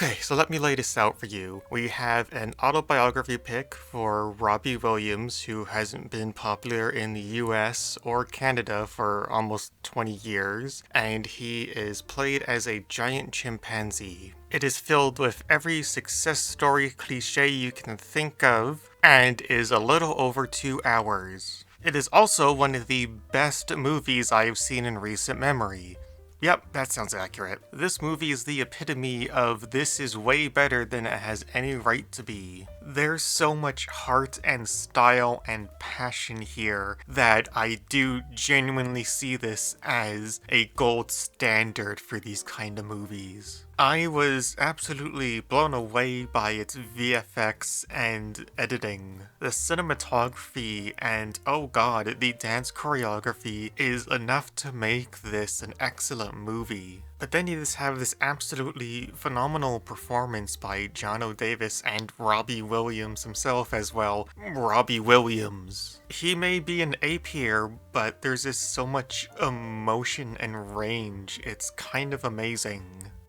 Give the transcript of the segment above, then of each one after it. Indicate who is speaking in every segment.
Speaker 1: Okay, so let me lay this out for you. We have an autobiography pick for Robbie Williams, who hasn't been popular in the US or Canada for almost 20 years, and he is played as a giant chimpanzee. It is filled with every success story cliche you can think of, and is a little over 2 hours. It is also one of the best movies I've seen in recent memory. Yep, that sounds accurate. This movie is the epitome of this is way better than it has any right to be. There's so much heart and style and passion here that I do genuinely see this as a gold standard for these kind of movies. I was absolutely blown away by its VFX and editing. The cinematography and, oh god, the dance choreography is enough to make this an excellent movie. But then you just have this absolutely phenomenal performance by Jono Davis and Robbie Williams himself as well. Robbie Williams. He may be an ape here, but there's just so much emotion and range. It's kind of amazing.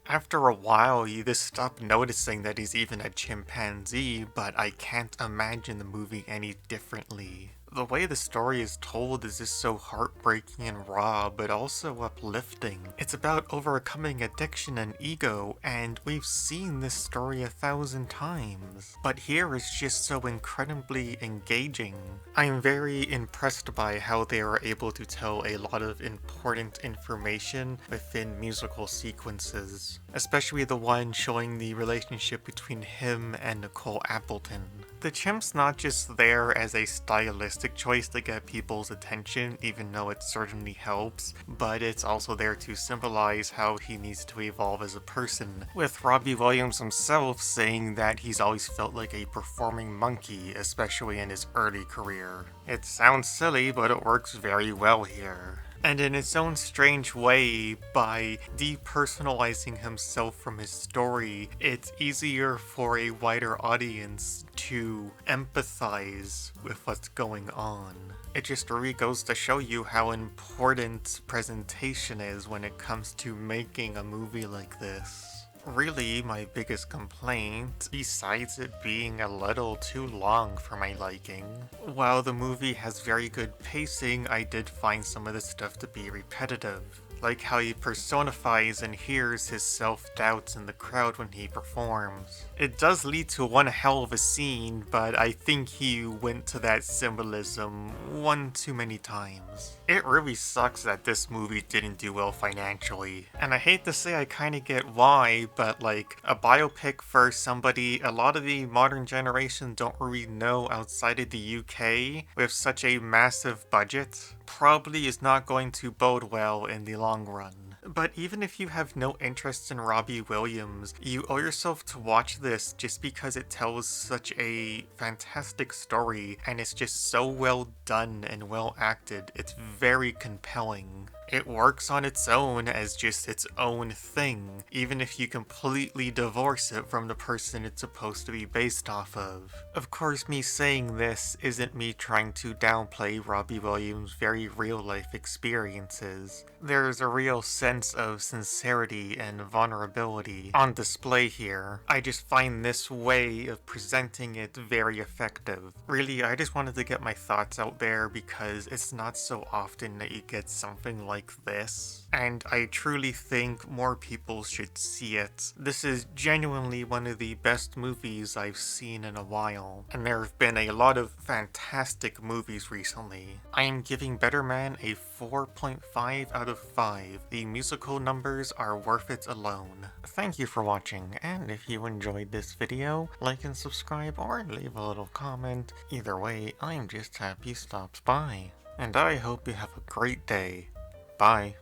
Speaker 1: After a while, you just stop noticing that he's even a chimpanzee, but I can't imagine the movie any differently. The way the story is told is just so heartbreaking and raw, but also uplifting. It's about overcoming addiction and ego, and we've seen this story 1,000 times. But here it's just so incredibly engaging. I'm very impressed by how they were able to tell a lot of important information within musical sequences, especially the one showing the relationship between him and Nicole Appleton. The chimp's not just there as a stylistic choice to get people's attention, even though it certainly helps, but it's also there to symbolize how he needs to evolve as a person, with Robbie Williams himself saying that he's always felt like a performing monkey, especially in his early career. It sounds silly, but it works very well here. And in its own strange way, by depersonalizing himself from his story, it's easier for a wider audience to empathize with what's going on. It just really goes to show you how important presentation is when it comes to making a movie like this. Really, my biggest complaint, besides it being a little too long for my liking, while the movie has very good pacing, I did find some of the stuff to be repetitive. Like how he personifies and hears his self-doubts in the crowd when he performs. It does lead to one hell of a scene, but I think he went to that symbolism one too many times. It really sucks that this movie didn't do well financially. And I hate to say I kinda get why, but like, a biopic for somebody a lot of the modern generation don't really know outside of the UK, with such a massive budget, probably is not going to bode well in the long run. But even if you have no interest in Robbie Williams, you owe yourself to watch this just because it tells such a fantastic story and it's just so well done and well acted. It's very compelling. It works on its own as just its own thing, even if you completely divorce it from the person it's supposed to be based off of. Of course, me saying this isn't me trying to downplay Robbie Williams' very real-life experiences. There's a real sense of sincerity and vulnerability on display here. I just find this way of presenting it very effective. Really, I just wanted to get my thoughts out there because it's not so often that you get something like this, and I truly think more people should see it. This is genuinely one of the best movies I've seen in a while, and there have been a lot of fantastic movies recently. I am giving Better Man a 4.5 out of 5. The musical numbers are worth it alone. Thank you for watching, and if you enjoyed this video, like and subscribe or leave a little comment. Either way, I'm just happy you stopped by. And I hope you have a great day. Bye.